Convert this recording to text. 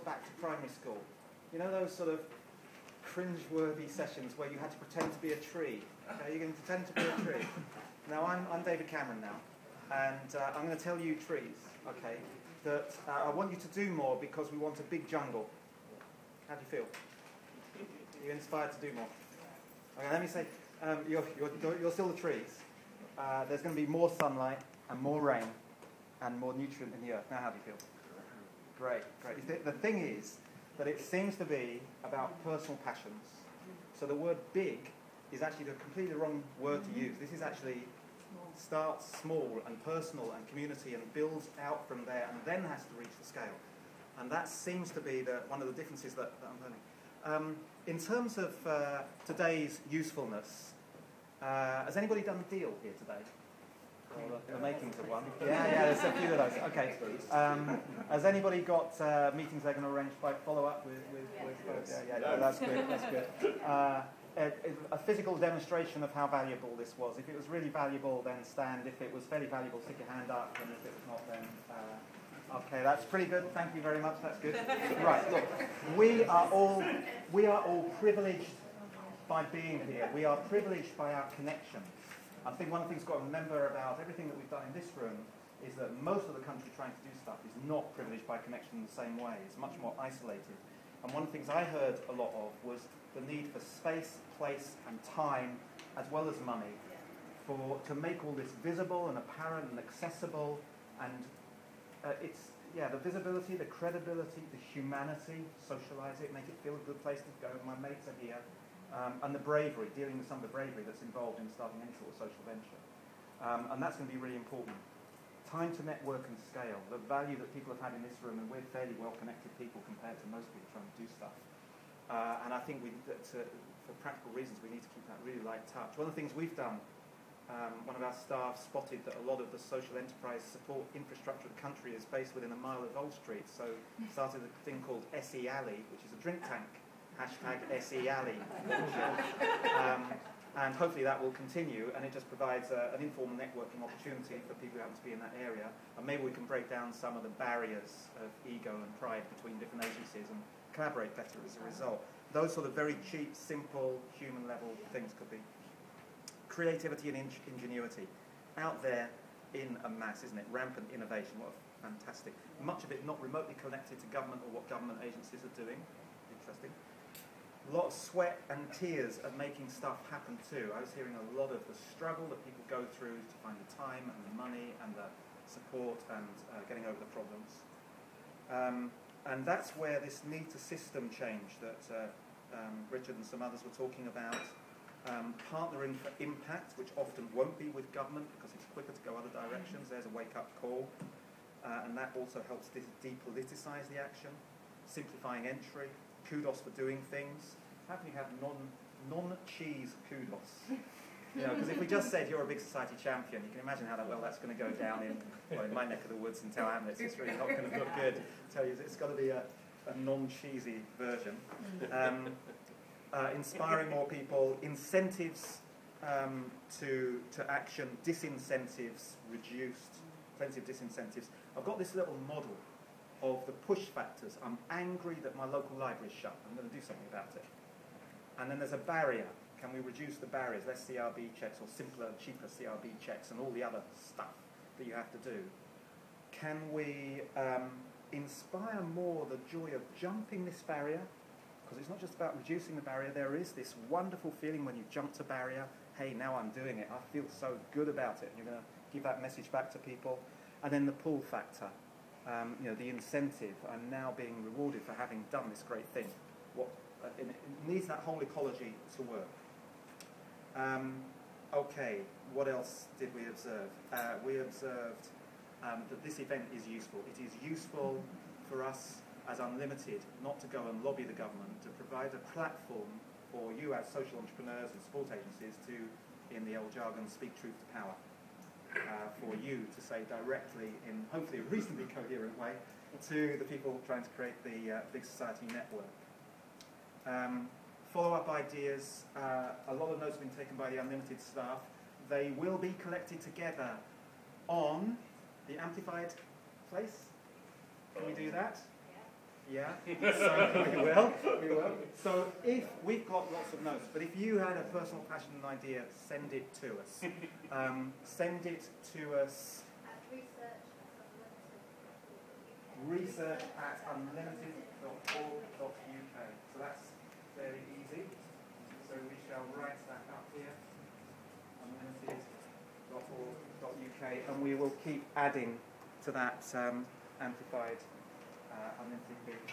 back to primary school. You know those sort of cringe-worthy sessions where you had to pretend to be a tree? Okay, you're going to pretend to be a tree. Now, I'm David Cameron now, and I'm going to tell you trees, okay, that I want you to do more because we want a big jungle. How do you feel? Are you inspired to do more? Okay, let me say, you're still the trees. There's going to be more sunlight and more rain and more nutrient in the earth. Now, how do you feel? Great, great. The thing is that it seems to be about personal passions. So the word big is actually the completely wrong word to use. This is actually starts small and personal and community and builds out from there and then has to reach the scale. And that seems to be one of the differences that I'm learning. In terms of today's usefulness, has anybody done the deal here today? Or the makings of one? Yeah, there's a few of those. Okay. Has anybody got meetings they're going to arrange by follow-up with folks? Yeah, that's good, that's good. A physical demonstration of how valuable this was. If it was really valuable, then stand. If it was fairly valuable, stick your hand up. And if it was not, then... okay, that's pretty good. Thank you very much. That's good. Right, look, we are all privileged by being here. We are privileged by our connections. I think one of the things you've got to remember about everything that we've done in this room is that most of the country trying to do stuff is not privileged by connection in the same way. It's much more isolated. And one of the things I heard a lot of was the need for space, place, and time, as well as money, to make all this visible and apparent and accessible. And the visibility, the credibility, the humanity, socialise it, make it feel a good place to go. My mates are here. And the bravery, dealing with some of the bravery that's involved in starting any sort of social venture. And that's going to be really important. Time to network and scale, the value that people have had in this room, and we're fairly well-connected people compared to most people trying to do stuff. And I think for practical reasons, we need to keep that really light touch. One of the things we've done, one of our staff spotted that a lot of the social enterprise support infrastructure of the country is based within a mile of Old Street, so started a thing called SE Alley, which is a drink tank. Hashtag SE Alley. And hopefully that will continue, and it just provides an informal networking opportunity for people who happen to be in that area. And maybe we can break down some of the barriers of ego and pride between different agencies and collaborate better as a result. Those sort of very cheap, simple, human level things could be. Creativity and ingenuity. Out there in a mass, isn't it? Rampant innovation. What a fantastic. Much of it not remotely connected to government or what government agencies are doing. Interesting. A lot of sweat and tears at making stuff happen too. I was hearing a lot of the struggle that people go through to find the time and the money and the support and getting over the problems. And that's where this need to system change that Richard and some others were talking about, partnering for impact, which often won't be with government because it's quicker to go other directions. There's a wake-up call. And that also helps depoliticize the action, simplifying entry, kudos for doing things. How can you have non-cheese kudos? Because if we just said you're a big society champion, you can imagine how that's going to go down in my neck of the woods in Tower Hamlets. It's really not going to look good. I tell you, it's got to be a non-cheesy version. Inspiring more people, incentives to action, disincentives reduced, plenty of disincentives. I've got this little model of the push factors. I'm angry that my local library is shut. I'm going to do something about it. And then there's a barrier. Can we reduce the barriers? Less CRB checks or simpler, cheaper CRB checks and all the other stuff that you have to do. Can we inspire more the joy of jumping this barrier? Because it's not just about reducing the barrier. There is this wonderful feeling when you jump a barrier. Hey, now I'm doing it. I feel so good about it. And you're going to give that message back to people. And then the pull factor. The incentive. I'm now being rewarded for having done this great thing. It needs that whole ecology to work. Okay, what else did we observe? We observed that this event is useful. It is useful for us as Unlimited not to go and lobby the government, to provide a platform for you as social entrepreneurs and support agencies to, in the old jargon, speak truth to power. For you to say directly in hopefully a reasonably coherent way to the people trying to create the big society network. Follow-up ideas, a lot of notes have been taken by the Unlimited staff. They will be collected together on the amplified place. Can we do that? Yeah, so we will. So if we've got lots of notes, but if you had a personal passion and idea, send it to us. Send it to us. research@unlimited.org.uk. So that's fairly easy. So we shall write that up here. Unlimited.org.uk, and we will keep adding to that amplified UnltdBig